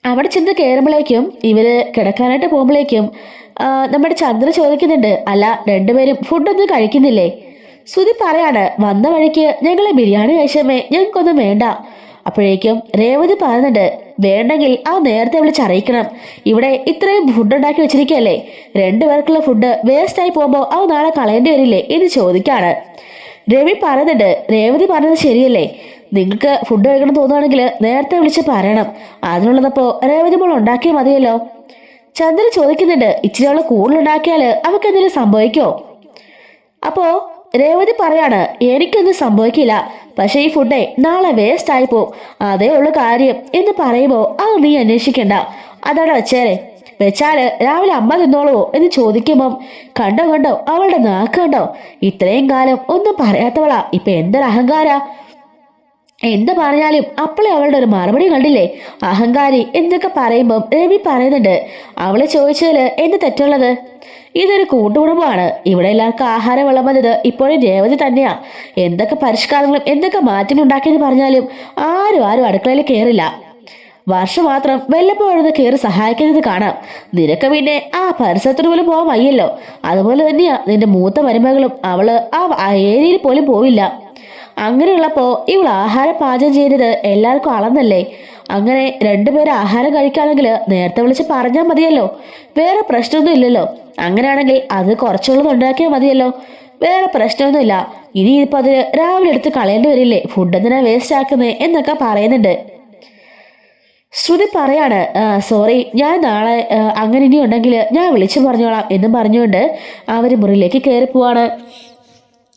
അവിടെ ചെന്ന് കയറുമ്പോഴേക്കും ഇവര് കിടക്കാനായിട്ട് പോകുമ്പോഴേക്കും നമ്മുടെ ചന്ദ്ര ചോദിക്കുന്നുണ്ട്, അല്ല രണ്ടുപേരും ഫുഡൊന്നും കഴിക്കുന്നില്ലേ? സുധി പറയാണ്, വന്ന വഴിക്ക് ഞങ്ങളെ ബിരിയാണി കഴിച്ചമ്മേ, ഞങ്ങൾക്കൊന്നും വേണ്ട. അപ്പോഴേക്കും രേവതി പറയുന്നുണ്ട്, വേണ്ടെങ്കിൽ ആ നേരത്തെ വിളിച്ചറിയിക്കണം. ഇവിടെ ഇത്രയും ഫുഡ് ഉണ്ടാക്കി വെച്ചിരിക്കുകയല്ലേ, രണ്ടുപേർക്കുള്ള ഫുഡ് വേസ്റ്റായി പോകുമ്പോൾ അത് നാളെ കളയേണ്ടി വരില്ലേ എന്ന് ചോദിക്കാണ്. രവി പറയുന്നുണ്ട്, രേവതി പറഞ്ഞത് ശരിയല്ലേ, നിങ്ങൾക്ക് ഫുഡ് കഴിക്കണം തോന്നുകയാണെങ്കിൽ നേരത്തെ വിളിച്ച് പറയണം. അതിനുള്ളതപ്പോ രേവതി മോൾ ഉണ്ടാക്കിയാൽ മതിയല്ലോ. ചന്ദ്രൻ ചോദിക്കുന്നുണ്ട്, ഇച്ചിരിയുള്ള കൂടുതലുണ്ടാക്കിയാൽ അവർക്ക് എന്തെങ്കിലും സംഭവിക്കോ? അപ്പോ രേവതി പറയാണ്, എനിക്കൊന്നും സംഭവിക്കില്ല, പക്ഷെ ഈ ഫുഡേ നാളെ വേസ്റ്റ് ആയി പോവും, അതേ ഉള്ളു കാര്യം എന്ന് പറയുമ്പോ അത് നീ അന്വേഷിക്കണ്ട, അതവിടെ വെച്ചാല് രാവിലെ അമ്മ തിന്നോളുവോ എന്ന് ചോദിക്കുമ്പം കണ്ടോ കണ്ടോ അവളുടെ നാക്ക് കണ്ടോ, ഇത്രയും കാലം ഒന്നും പറയാത്തവളാ ഇപ്പൊ എന്തൊരു അഹങ്കാര. എന്ത് പറഞ്ഞാലും അപ്പോളെ അവളുടെ ഒരു മറുപടി കണ്ടില്ലേ, അഹങ്കാരി എന്നൊക്കെ പറയുമ്പം രവി പറയുന്നുണ്ട്, അവളെ ചോദിച്ചതില് എന്ത് തെറ്റുള്ളത്? ഇതൊരു കൂട്ടുകുടുംബമാണ്, ഇവിടെ എല്ലാവർക്കും ആഹാരം വിളമ്പുന്നത് ഇപ്പോഴും രേവതി തന്നെയാ. എന്തൊക്കെ പരിഷ്കാരങ്ങളും എന്തൊക്കെ മാറ്റങ്ങൾ ഉണ്ടാക്കിയെന്ന് പറഞ്ഞാലും ആരും അടുക്കളയിൽ കയറില്ല. വർഷം മാത്രം വല്ലപ്പോഴൊന്ന് കയറി സഹായിക്കുന്നത് കാണാം. നിനക്ക് പിന്നെ ആ പരിസരത്തിന് പോലും പോകാൻ വയ്യല്ലോ. അതുപോലെ തന്നെയാ നിന്റെ മൂത്ത മരുമകളും, അവള് ആ ഏരിയയിൽ പോലും പോവില്ല. അങ്ങനെയുള്ളപ്പോ ഇവൾ ആഹാരം പാചകം ചെയ്തത് എല്ലാവർക്കും അളന്നല്ലേ. അങ്ങനെ രണ്ടുപേരും ആഹാരം കഴിക്കുകയാണെങ്കിൽ നേരത്തെ വിളിച്ച് പറഞ്ഞാൽ മതിയല്ലോ, വേറെ പ്രശ്നമൊന്നും ഇല്ലല്ലോ. അങ്ങനെയാണെങ്കിൽ അത് കുറച്ചുള്ളത് ഉണ്ടാക്കിയാൽ മതിയല്ലോ, വേറെ പ്രശ്നമൊന്നുമില്ല. ഇനിയിപ്പോ അത് രാവിലെ എടുത്ത് കളയേണ്ടി വരില്ലേ, ഫുഡ് എന്തിനാ വേസ്റ്റ് ആക്കുന്നേ എന്നൊക്കെ പറയുന്നുണ്ട്. ശ്രുതി പറയാണ്, സോറി, ഞാൻ നാളെ അങ്ങനെ ഇനി ഉണ്ടെങ്കിൽ ഞാൻ വിളിച്ചു പറഞ്ഞോളാം എന്നും പറഞ്ഞുകൊണ്ട് അവര് മുറിയിലേക്ക് കയറി പോവാണ്.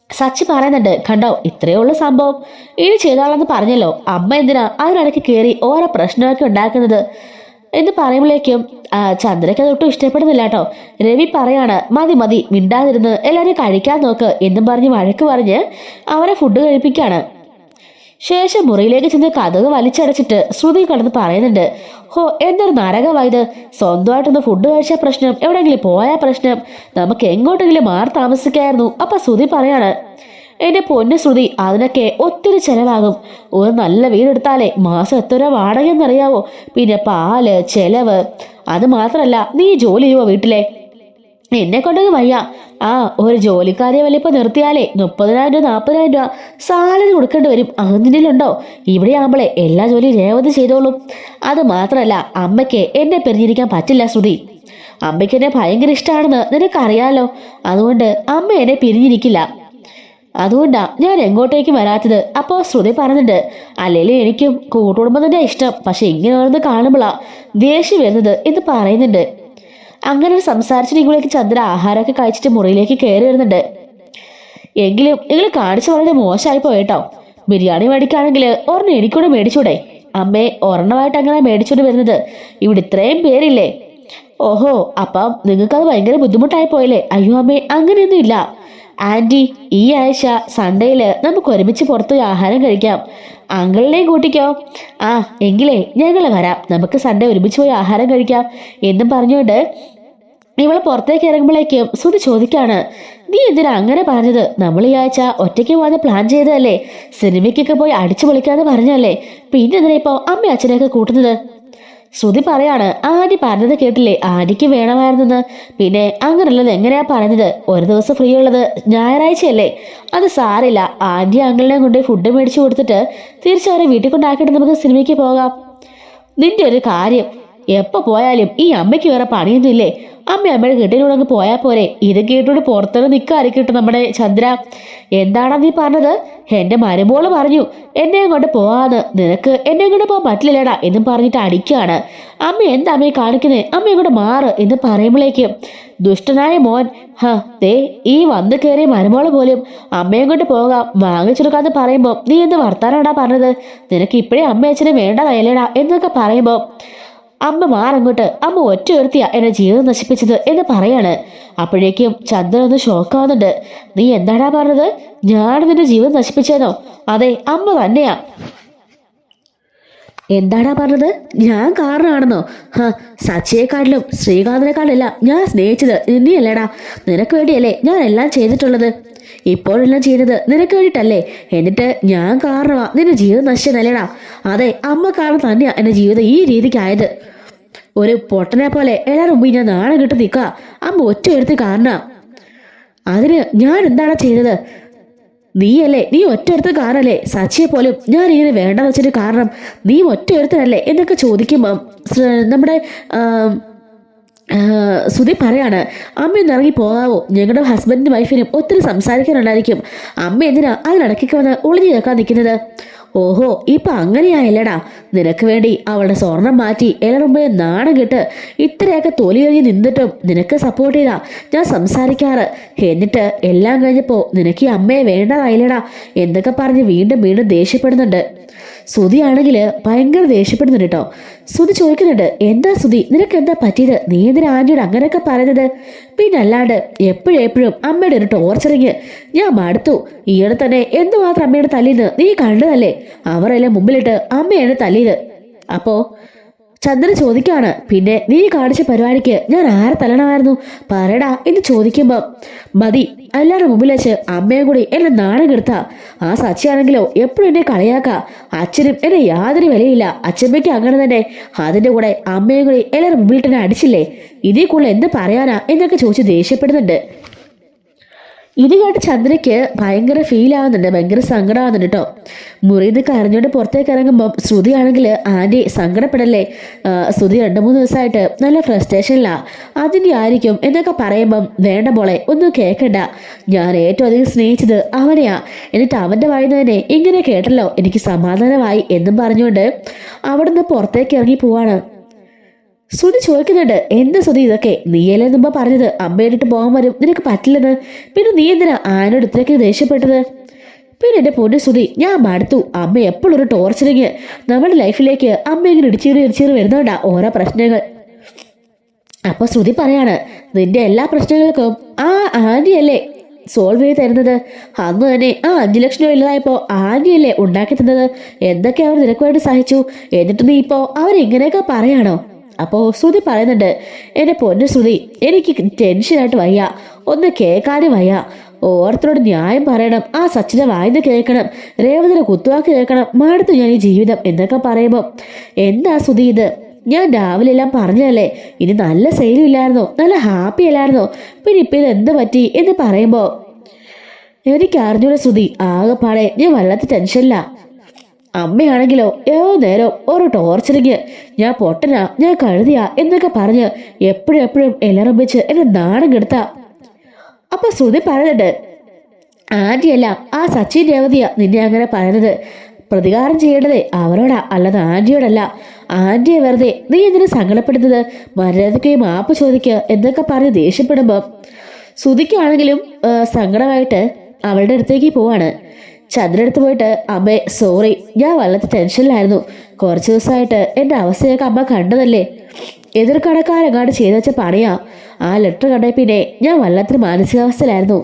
സച്ചി പറയുന്നുണ്ട്, കണ്ടോ ഇത്രയേ ഉള്ളൂ സംഭവം, ഇനി ചെയ്തോളാന്ന് പറഞ്ഞല്ലോ, അമ്മ എന്തിനാ അതിനിടയ്ക്ക് കയറി ഓരോ പ്രശ്നമൊക്കെ ഉണ്ടാക്കുന്നത് എന്ന് പറയുമ്പോഴേക്കും ചന്ദ്രയ്ക്ക് അതൊട്ടും ഇഷ്ടപ്പെടുന്നില്ല കേട്ടോ. രവി പറയാണ്, മതി മിണ്ടാതിരുന്ന് എല്ലാവരും കഴിക്കാൻ നോക്ക് എന്നും പറഞ്ഞ് വഴക്ക് പറഞ്ഞ് അവരെ ഫുഡ് കഴിപ്പിക്കാണ്. ശേഷം മുറിയിലേക്ക് ചെന്ന് കതക് വലിച്ചടച്ചിട്ട് ശ്രുതി കടന്ന് പറയുന്നുണ്ട്, ഹോ എന്തൊരു നരകമായത്, സ്വന്തമായിട്ടൊന്ന് ഫുഡ് കഴിച്ച പ്രശ്നം, എവിടെയെങ്കിലും പോയാൽ പ്രശ്നം, നമുക്ക് എങ്ങോട്ടെങ്കിലും മാറി താമസിക്കായിരുന്നു. അപ്പൊ ശ്രുതി പറയാണ്, എന്റെ പൊന്നു ശ്രുതി, അതിനൊക്കെ ഒത്തിരി ചെലവാകും. ഒരു നല്ല വീടെടുത്താലേ മാസം എത്ര രൂപ വാടകയെന്നറിയാവോ, പിന്നെ പാല് ചെലവ്, അത് മാത്രല്ല നീ ജോലി ചെയ്യുവോ വീട്ടിലെ? എന്നെ കൊണ്ടൊക്കെ വയ്യ. ഒരു ജോലിക്കാരിയെ വലിയപ്പോ നിർത്തിയാലേ 30,000 രൂപ 40,000 രൂപ സാലറി കൊടുക്കേണ്ടി വരും. അങ്ങനെയുണ്ടോ? ഇവിടെ ആകുമ്പോളേ എല്ലാ ജോലിയും രേവതി ചെയ്തോളും. അത് മാത്രല്ല അമ്മയ്ക്ക് എന്നെ പിരിഞ്ഞിരിക്കാൻ പറ്റില്ല ശ്രുതി. അമ്മയ്ക്ക് എന്നെ ഭയങ്കര ഇഷ്ടമാണെന്ന് നിനക്കറിയാലോ. അതുകൊണ്ട് അമ്മ എന്നെ പിരിഞ്ഞിരിക്കില്ല. അതുകൊണ്ടാ ഞാൻ എങ്ങോട്ടേക്കും വരാത്തത്. അപ്പോൾ ശ്രുതി പറഞ്ഞിട്ടുണ്ട്, അല്ലേലും എനിക്കും കൂട്ടുകുടുംബം തന്നെ ഇഷ്ടം, പക്ഷെ ഇങ്ങനെ ഓരോന്ന് കാണുമ്പോളാ ദേഷ്യം വരുന്നത് എന്ന് പറയുന്നുണ്ട്. അങ്ങനെ സംസാരിച്ചിരിക്കുമ്പോഴേക്ക് ചന്ദ്ര ആഹാരമൊക്കെ കഴിച്ചിട്ട് മുറിയിലേക്ക് കയറി വരുന്നുണ്ട്. എങ്കിലും നിങ്ങൾ കാണിച്ചു വളരെ മോശമായി പോയിട്ടോ. ബിരിയാണി മേടിക്കുകയാണെങ്കിൽ ഒരെണ്ണം എനിക്കൂടെ മേടിച്ചൂടെ? അമ്മേ, ഒരെണ്ണമായിട്ട് അങ്ങനെ മേടിച്ചോണ്ട് വരുന്നത്, ഇവിടെ ഇത്രയും പേരില്ലേ. ഓഹോ, അപ്പം നിങ്ങൾക്കത് ഭയങ്കര ബുദ്ധിമുട്ടായി പോയില്ലേ? അയ്യോ അമ്മേ, അങ്ങനെയൊന്നും ഇല്ല ആന്റി, ഈ ആഴ്ച സൺഡേയില് നമുക്ക് ഒരുമിച്ച് പുറത്തുപോയി ആഹാരം കഴിക്കാം. അങ്കിളിനെയും കൂട്ടിക്കോ. എങ്കിലേ ഞങ്ങൾ വരാം, നമുക്ക് സൺഡേ ഒരുമിച്ച് പോയി ആഹാരം കഴിക്കാം എന്നും പറഞ്ഞുകൊണ്ട് ഇവള് പുറത്തേക്ക് ഇറങ്ങുമ്പോഴേക്കും സുധി ചോദിക്കാണ്, നീ എന്തിനാ അങ്ങനെ പറഞ്ഞത്? നമ്മൾ ഈ ആഴ്ച ഒറ്റയ്ക്ക് പോകാൻ പ്ലാൻ ചെയ്തതല്ലേ, സിനിമയ്ക്കൊക്കെ പോയി അടിച്ചു പൊളിക്കാന്ന് പറഞ്ഞല്ലേ, പിന്നെ എന്തിനാ ഇപ്പോ അമ്മ അച്ഛനെയൊക്കെ കൂട്ടുന്നത്? ശ്രുതി പറയാണ്, ആന്റി പറഞ്ഞത് കേട്ടില്ലേ, ആന്റിക്ക് വേണമായിരുന്നെന്ന്. പിന്നെ അങ്ങനെയുള്ളത് എങ്ങനെയാ പറയുന്നത്? ഒരു ദിവസം ഫ്രീ ഉള്ളത് ഞായറാഴ്ചയല്ലേ, അത് സാരില്ല. ആന്റി അങ്കിളിനെ കൊണ്ട് ഫുഡ് മേടിച്ചു കൊടുത്തിട്ട് തിരിച്ചവരെ വീട്ടിൽ കൊണ്ടാക്കിയിട്ട് നമുക്ക് സിനിമയ്ക്ക് പോകാം. നിന്റെ ഒരു കാര്യം, എപ്പോ പോയാലും ഈ അമ്മയ്ക്ക് വേറെ പണിയൊന്നുമില്ലേ? അമ്മയുടെ കെട്ടിലൂടെ അങ്ങ് പോയാൽ പോരെ. ഇത് കേട്ടോട് പുറത്തോട്ട് നിൽക്കാറിക്കട്ടെ നമ്മുടെ ചന്ദ്ര. എന്താണാ നീ പറഞ്ഞത്? എന്റെ മരുമോള് പറഞ്ഞു എന്നെ കൊണ്ട് പോവാന്ന്. നിനക്ക് എന്നെ കൊണ്ട് പോകാൻ പറ്റില്ലടാ എന്നും പറഞ്ഞിട്ട് അടിക്കുകയാണ്. അമ്മ എന്താ അമ്മയെ കാണിക്കുന്നേ? അമ്മയെ കൊണ്ട് മാറ് എന്ന് പറയുമ്പോഴേക്കും ദുഷ്ടനായ മോൻ, ദേ ഈ വന്നു കയറിയ മരുമോള് പോലും അമ്മയെ കൊണ്ട് പോകാം വാങ്ങിച്ചെടുക്കാന്ന് പറയുമ്പോ നീ എന്ത് വർത്താനാടാ പറഞ്ഞത്? നിനക്ക് ഇപ്പഴേ അമ്മ അച്ഛനെ വേണ്ടതല്ലേടാ എന്നൊക്കെ പറയുമ്പോ അമ്മ മാറങ്ങോട്ട്, അമ്മ ഒറ്റ ഉയർത്തിയാ എന്റെ ജീവിതം നശിപ്പിച്ചത് എന്ന് പറയാണ്. അപ്പോഴേക്കും ചന്ദ്രൻ ഒന്ന് ഷോക്കാവുന്നുണ്ട്. നീ എന്താടാ പറഞ്ഞത്? ഞാൻ നിന്റെ ജീവിതം നശിപ്പിച്ചേനോ? അതെ, അമ്മ തന്നെയാ. എന്താടാ പറഞ്ഞത്? ഞാൻ കാരണമാണെന്നോ? സച്ചിയെക്കാട്ടിലും ശ്രീകാന്തിനെക്കാട്ടിലെല്ലാം ഞാൻ സ്നേഹിച്ചത് നീയല്ലേടാ. നിനക്ക് വേണ്ടിയല്ലേ ഞാൻ എല്ലാം ചെയ്തിട്ടുള്ളത്. ഇപ്പോഴെല്ലാം ചെയ്തത് നിനക്ക് വേണ്ടിയിട്ടല്ലേ. എന്നിട്ട് ഞാൻ കാരണമാ നിന്റെ ജീവിതം നശിച്ചതല്ലേടാ. അതെ, അമ്മ കാരണം തന്നെയാ എന്റെ ജീവിതം ഈ രീതിക്കായത്. ഒരു പൊട്ടനെ പോലെ എല്ലാവരും മുമ്പ് ഞാൻ നാണം കിട്ടി നിൽക്കുക. അമ്മ ഒറ്റ എടുത്ത് കാരണം അതിന് ഞാൻ എന്താണ് ചെയ്തത്? നീ ഒറ്റ എടുത്ത് കാരണല്ലേ സച്ചിയെ പോലും ഞാൻ ഇങ്ങനെ വേണ്ടെന്ന് വെച്ചിട്ട് കാരണം നീ ഒറ്റ എടുത്തതല്ലേ എന്നൊക്കെ ചോദിക്കുമ്പം നമ്മുടെ സുധി പറയാണ്, അമ്മയൊന്ന് ഇറങ്ങി പോകാവോ? ഞങ്ങളുടെ ഹസ്ബൻഡിനും വൈഫിനും ഒത്തിരി സംസാരിക്കാനുണ്ടായിരിക്കും. അമ്മ എന്തിനാ അതിനിടയ്ക്ക് വന്ന് ഒളിഞ്ഞു കേൾക്കാൻ നിൽക്കുന്നത്? ഓഹോ, ഇപ്പൊ അങ്ങനെയായല്ലടാ. നിനക്ക് വേണ്ടി അവളുടെ സ്വർണം മാറ്റി എല്ലാവരുമ്പേ നാണം കെട്ട് ഇത്രയൊക്കെ തൊലി കഴിഞ്ഞ് നിന്നിട്ടും നിനക്ക് സപ്പോർട്ട് ചെയ്താ ഞാൻ സംസാരിക്കാറ്. എന്നിട്ട് എല്ലാം കഴിഞ്ഞപ്പോ നിനക്ക് ഈ അമ്മയെ വേണ്ടതായില്ലടാ എന്തൊക്കെ പറഞ്ഞ് വീണ്ടും വീണ്ടും ദേഷ്യപ്പെടുന്നുണ്ട്. സുധിയാണെങ്കിൽ ഭയങ്കര ദേഷ്യപ്പെടുന്നുണ്ട് കേട്ടോ. സുധി ചോദിക്കുന്നുണ്ട്, എന്താ സുധി, നിനക്ക് എന്താ പറ്റിയത്? നീ എന്തിനാ ആന്റിയോട് അങ്ങനെയൊക്കെ പറയുന്നത്? പിന്നല്ലാണ്ട് എപ്പോഴും അമ്മയുടെ ഒരു ടോർച്ചറിങ് ഞാൻ മടുത്തു. ഈയിടെ തന്നെ എന്തുമാത്രം അമ്മയുടെ തല്ലിന്ന് നീ കണ്ടതല്ലേ? അവരെല്ലാം മുമ്പിലിട്ട് അമ്മയാണ് തല്ലിയത്. അപ്പോ ചന്ദ്രൻ ചോദിക്കാണ്, പിന്നെ നീ കാണിച്ച പരിപാടിക്ക് ഞാൻ ആരെ തല്ലണമായിരുന്നു പറയടാ എന്ന് ചോദിക്കുമ്പോ മതി, എല്ലാവരുടെ മുമ്പിൽ വെച്ച് അമ്മയും കൂടി എന്നെ നാണം കെടുത്താ. ആ സച്ചിയാണെങ്കിലോ എപ്പോഴും എന്നെ കളിയാക്ക. അച്ഛനും എന്നെ യാതൊരു വിലയില്ല, അച്ഛമ്മയ്ക്ക് അങ്ങനെ തന്നെ. അതിന്റെ കൂടെ അമ്മയും കൂടി എല്ലാവരും മുമ്പിൽ തന്നെ അടിച്ചില്ലേ? ഇതേ കൂടുതൽ എന്ത് പറയാനാ എന്നൊക്കെ ചോദിച്ച് ദേഷ്യപ്പെടുന്നുണ്ട്. ഇത് കേട്ട് ചന്ദ്രയ്ക്ക് ഭയങ്കര ഫീൽ ആവുന്നുണ്ട്, ഭയങ്കര സങ്കടമാവുന്നുണ്ട് കേട്ടോ. മുറിയിൽ നിന്ന് കരഞ്ഞോണ്ട് പുറത്തേക്ക് ഇറങ്ങുമ്പോൾ ശ്രുതി ആണെങ്കിൽ ആന്റി സങ്കടപ്പെടല്ലേ, ശ്രുതി 2-3 ദിവസമായിട്ട് നല്ല ഫ്രസ്ട്രേഷനിലാ, അതിൻ്റെ ആയിരിക്കും എന്നൊക്കെ പറയുമ്പം വേണ്ട മോളെ ഒന്നും കേൾക്കണ്ട, ഞാൻ ഏറ്റവും അധികം സ്നേഹിച്ചത് അവനെയാ, എന്നിട്ട് അവൻ്റെ വായിന്ന് തന്നെ ഇങ്ങനെ കേട്ടല്ലോ എനിക്ക് സമാധാനമായി എന്നും പറഞ്ഞുകൊണ്ട് അവിടുന്ന് പുറത്തേക്ക് ഇറങ്ങി പോവാണ്. ശ്രുതി ചോദിക്കുന്നുണ്ട്, എന്താ ശ്രുതി ഇതൊക്കെ? നീയല്ലേ മുമ്പ് പറഞ്ഞത് അമ്മയായിട്ട് പോകാൻ വരും, നിനക്ക് പറ്റില്ലെന്ന്. പിന്നെ നീ എന്തിനാ ആനോട് ഇത്രയ്ക്ക് ദേഷ്യപ്പെട്ടത്? പിന്നെ എൻ്റെ പൊന്നു ശ്രുതി, ഞാൻ മടുത്തു. അമ്മ എപ്പോഴും ഒരു ടോർച്ചറിങ്. നമ്മുടെ ലൈഫിലേക്ക് അമ്മ ഇങ്ങനെ ഇടിച്ചീറി വരുന്നോണ്ടാ ഓരോ പ്രശ്നങ്ങൾ. അപ്പൊ ശ്രുതി പറയാണ്, നിന്റെ എല്ലാ പ്രശ്നങ്ങൾക്കും ആ ആന്റിയല്ലേ സോൾവ് ചെയ്ത് തരുന്നത്? അന്ന് തന്നെ ആ 5 ലക്ഷം രൂപ ഇല്ലാതായപ്പോ ആന്റിയല്ലേ ഉണ്ടാക്കി തന്നത്? എന്തൊക്കെ അവർ നിനക്ക് വേണ്ടി സഹിച്ചു, എന്നിട്ട് നീ ഇപ്പോ അവരിങ്ങനെയൊക്കെ പറയാണോ? അപ്പോൾ ശ്രുതി പറയുന്നുണ്ട്, എൻ്റെ പൊന്നു ശ്രുതി, എനിക്ക് ടെൻഷനായിട്ട് വയ്യ, ഒന്ന് കേൾക്കാനും വയ്യ. ഓരോരുത്തരോട് ന്യായം പറയണം, ആ സച്ചിനെ വായിന്ന് കേൾക്കണം, രേവതിനെ കുത്തുവാക്ക് കേൾക്കണം, മടുത്തു ഞാൻ ഈ ജീവിതം എന്നൊക്കെ പറയുമ്പോൾ എന്താ ശ്രുതി ഇത്? ഞാൻ രാവിലെ എല്ലാം പറഞ്ഞതല്ലേ, ഇനി നല്ല സെയിലും ഇല്ലായിരുന്നോ, നല്ല ഹാപ്പി അല്ലായിരുന്നോ, പിന്നെ ഇപ്പം ഇത് എന്ത് പറ്റി എന്ന് പറയുമ്പോൾ എനിക്ക് അറിഞ്ഞൂടെ ശ്രുതി, ആകെപ്പാടെ ഞാൻ വല്ലാത്ത ടെൻഷനില്ല. അമ്മയാണെങ്കിലോ ഏതോ നേരം ഓരോ ടോർച്ചറിങ്, ഞാൻ പൊട്ടനാ, ഞാൻ കഴുതിയാ എന്നൊക്കെ പറഞ്ഞ് എപ്പോഴും എല്ലാവരും വെച്ച് എന്നെ നാണം കെടുത്താ. അപ്പൊ ശ്രുതി പറയുന്നുണ്ട്, ആന്റിയല്ല ആ സച്ചിൻ രേവതിയാ നിന്നെ അങ്ങനെ പറയുന്നത്. പ്രതികാരം ചെയ്യേണ്ടതേ അവരോടാ, അല്ലാതെ ആന്റിയോടല്ല. ആന്റിയെ വെറുതെ നീ എന്തിനു സങ്കടപ്പെടുന്നത്? മര്യാദയ്ക്ക് മാപ്പ് ചോദിക്കുക എന്നൊക്കെ പറഞ്ഞ് ദേഷ്യപ്പെടുമ്പോ ശ്രുതിക്കാണെങ്കിലും സങ്കടമായിട്ട് അവളുടെ അടുത്തേക്ക് പോവാണ്. ചന്ദ്രടുത്ത് പോയിട്ട്, അമ്മേ സോറി, ഞാൻ വല്ലാത്ത ടെൻഷനിലായിരുന്നു. കുറച്ച് ദിവസമായിട്ട് എൻ്റെ അവസ്ഥയൊക്കെ അമ്മ കണ്ടതല്ലേ, എതിർ കടക്കാരെങ്ങാണ്ട് ചെയ്തു വെച്ച പണിയാ. ആ ലെറ്റർ കണ്ട പിന്നെ ഞാൻ വല്ലാത്തൊരു മാനസികാവസ്ഥയിലായിരുന്നു.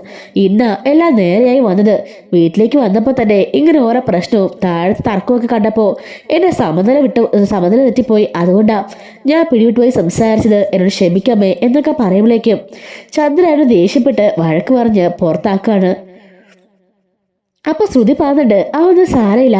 ഇന്ന് എല്ലാം നേരെയായി വന്നത്. വീട്ടിലേക്ക് വന്നപ്പോൾ തന്നെ ഇങ്ങനെ ഓരോ പ്രശ്നവും താഴത്തെ തർക്കമൊക്കെ കണ്ടപ്പോൾ എന്നെ സമനില തെറ്റിപ്പോയി. അതുകൊണ്ടാ ഞാൻ പിടിവിട്ടുപോയി സംസാരിച്ചത്, എന്നോട് ക്ഷമിക്കാമേ എന്നൊക്കെ പറയുമ്പോഴേക്കും ചന്ദ്രനോട് ദേഷ്യപ്പെട്ട് വഴക്ക് പറഞ്ഞ് പുറത്താക്കാണ്. അപ്പൊ ശ്രുതി പറഞ്ഞിട്ട് അതൊന്നും സാരമില്ല,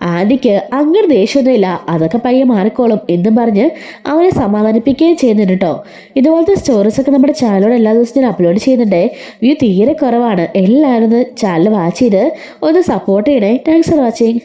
ആന്റിക്ക് അങ്ങനെ ദേഷ്യമൊന്നുമില്ല, അതൊക്കെ പയ്യെ മാറിക്കോളും എന്നും പറഞ്ഞ് അവനെ സമാധാനിപ്പിക്കുകയും ചെയ്യുന്നുണ്ട് കേട്ടോ. ഇതുപോലത്തെ സ്റ്റോറീസൊക്കെ നമ്മുടെ ചാനലോട് എല്ലാ ദിവസവും ഞാൻ അപ്ലോഡ് ചെയ്യുന്നുണ്ട്. വ്യൂ തീരെ കുറവാണ്. എല്ലാവരും ചാനൽ വാച്ച് ചെയ്ത് ഒന്ന് സപ്പോർട്ട് ചെയ്യണേ. Thanks for watching.